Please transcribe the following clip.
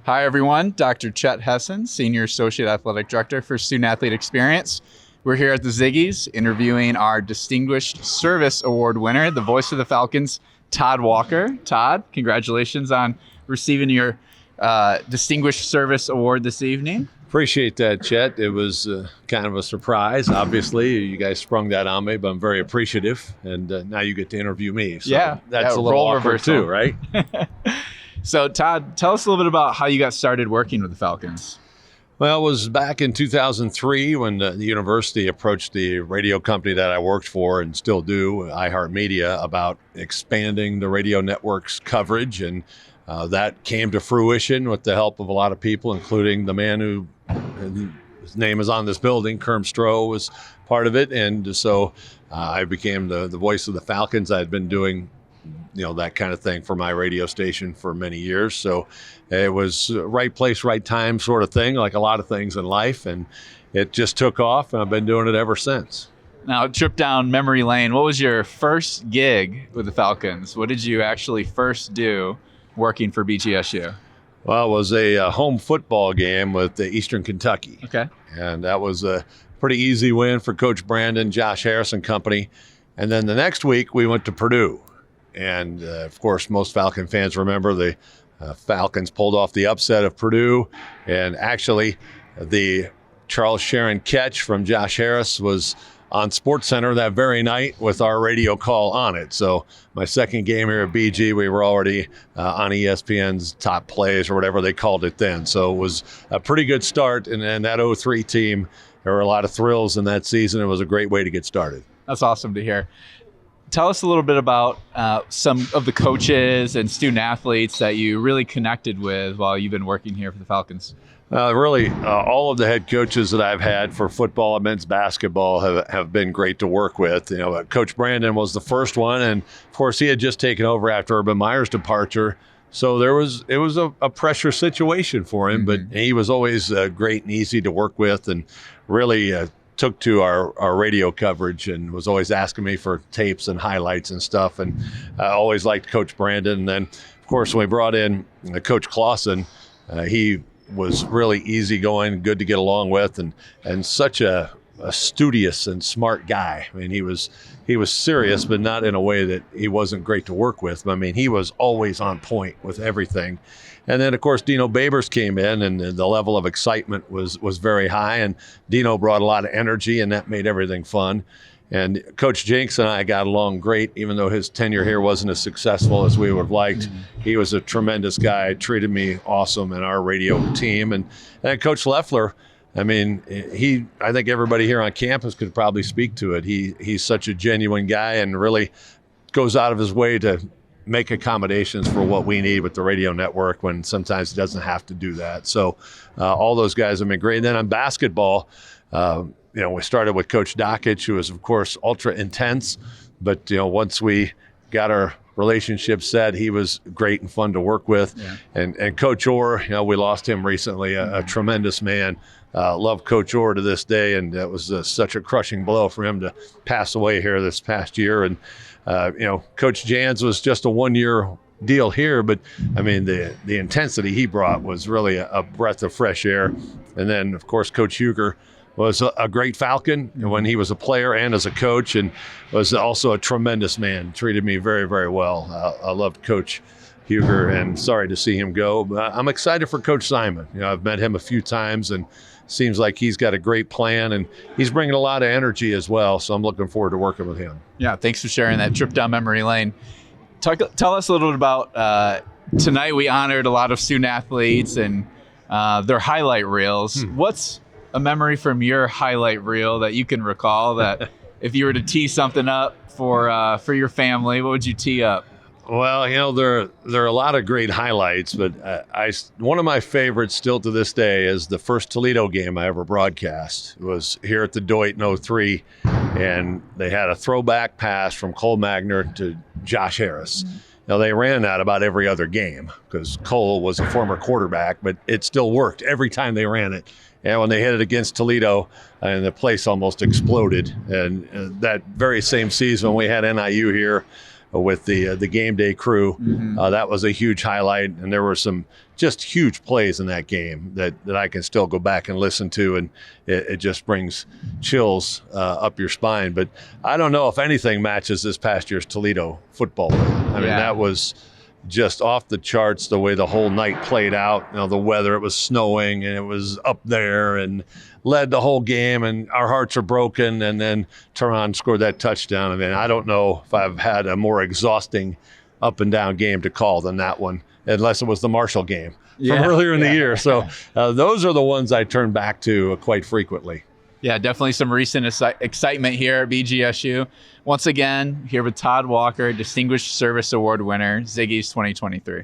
Hi, everyone. Dr. Chet Hessen, Senior Associate Athletic Director for Student Athlete Experience. We're here at the Ziggys interviewing our Distinguished Service Award winner, the voice of the Falcons, Todd Walker. Todd, congratulations on receiving your Distinguished Service Award this evening. Appreciate that, Chet. It was kind of a surprise. Obviously, you guys sprung that on me, but I'm very appreciative. And now you get to interview me. So that's a little awkward too, right? So, Todd, tell us a little bit about how you got started working with the Falcons. Well, it was back in 2003 when the university approached the radio company that I worked for and still do, iHeartMedia, about expanding the radio network's coverage. And that came to fruition with the help of a lot of people, including the man his name is on this building, Kerm Stroh, was part of it. And so I became the voice of the Falcons. I had been doing that kind of thing for my radio station for many years. So it was right place, right time sort of thing, like a lot of things in life. And it just took off, and I've been doing it ever since. Now, trip down memory lane, what was your first gig with the Falcons? What did you actually first do working for BGSU? Well, it was a home football game with Eastern Kentucky. Okay. And that was a pretty easy win for Coach Brandon, Josh Harris and company. And then the next week we went to Purdue. And, of course, most Falcon fans remember the Falcons pulled off the upset of Purdue. And actually, the Charles Sharon catch from Josh Harris was on SportsCenter that very night with our radio call on it. So my second game here at BG, we were already on ESPN's top plays or whatever they called it then. So it was a pretty good start. And that 03 team, there were a lot of thrills in that season. It was a great way to get started. That's awesome to hear. Tell us a little bit about some of the coaches and student athletes that you really connected with while you've been working here for the Falcons. Really, all of the head coaches that I've had for football and men's basketball have been great to work with. Coach Brandon was the first one, and of course he had just taken over after Urban Meyer's departure. So it was a pressure situation for him, but he was always great and easy to work with, and really took to our radio coverage and was always asking me for tapes and highlights and stuff. And I always liked Coach Brandon. And then, of course, when we brought in Coach Clausen, he was really easygoing, good to get along with, and such a studious and smart guy. I mean, he was serious, but not in a way that he wasn't great to work with. I mean, he was always on point with everything. And then, of course, Dino Babers came in, and the level of excitement was very high. And Dino brought a lot of energy, and that made everything fun. And Coach Jenks and I got along great, even though his tenure here wasn't as successful as we would have liked. He was a tremendous guy, treated me awesome in our radio team. And Coach Leffler, I mean, I think everybody here on campus could probably speak to it. He's such a genuine guy and really goes out of his way to make accommodations for what we need with the radio network when sometimes he doesn't have to do that. So all those guys have been great. And then on basketball, we started with Coach Dockich, who was, of course, ultra intense. But, once we got our relationship set, he was great and fun to work with. Yeah. And Coach Orr, we lost him recently, a tremendous man. Love Coach Orr to this day, and that was such a crushing blow for him to pass away here this past year. And Coach Jans was just a one-year deal here, but I mean the intensity he brought was really a breath of fresh air. And then, of course, Coach Huger was a great Falcon when he was a player and as a coach, and was also a tremendous man. Treated me very, very well. I loved Coach Huger, and sorry to see him go. But I'm excited for Coach Simon. I've met him a few times, and seems like he's got a great plan, and he's bringing a lot of energy as well. So I'm looking forward to working with him. Yeah, thanks for sharing that trip down memory lane. Tell us a little bit about tonight. We honored a lot of student athletes and their highlight reels. What's a memory from your highlight reel that you can recall that if you were to tee something up for your family, what would you tee up? Well, there are a lot of great highlights, but one of my favorites still to this day is the first Toledo game I ever broadcast. It was here at the Doit in 03, and they had a throwback pass from Cole Magner to Josh Harris. Now, they ran that about every other game because Cole was a former quarterback, but it still worked every time they ran it. And when they hit it against Toledo, and the place almost exploded. And that very same season, we had NIU here. with the game day crew. That was a huge highlight, and there were some just huge plays in that game that I can still go back and listen to, and it just brings chills up your spine. But I don't know if anything matches this past year's Toledo football. I mean, that was just off the charts, the way the whole night played out. The weather, it was snowing and it was up there and led the whole game, and our hearts are broken. And then Tehran scored that touchdown. I mean, I don't know if I've had a more exhausting up and down game to call than that one, unless it was the Marshall game from earlier in the year. So those are the ones I turn back to quite frequently. Yeah, definitely some recent excitement here at BGSU. Once again, here with Todd Walker, Distinguished Service Award winner, Ziggys 2023.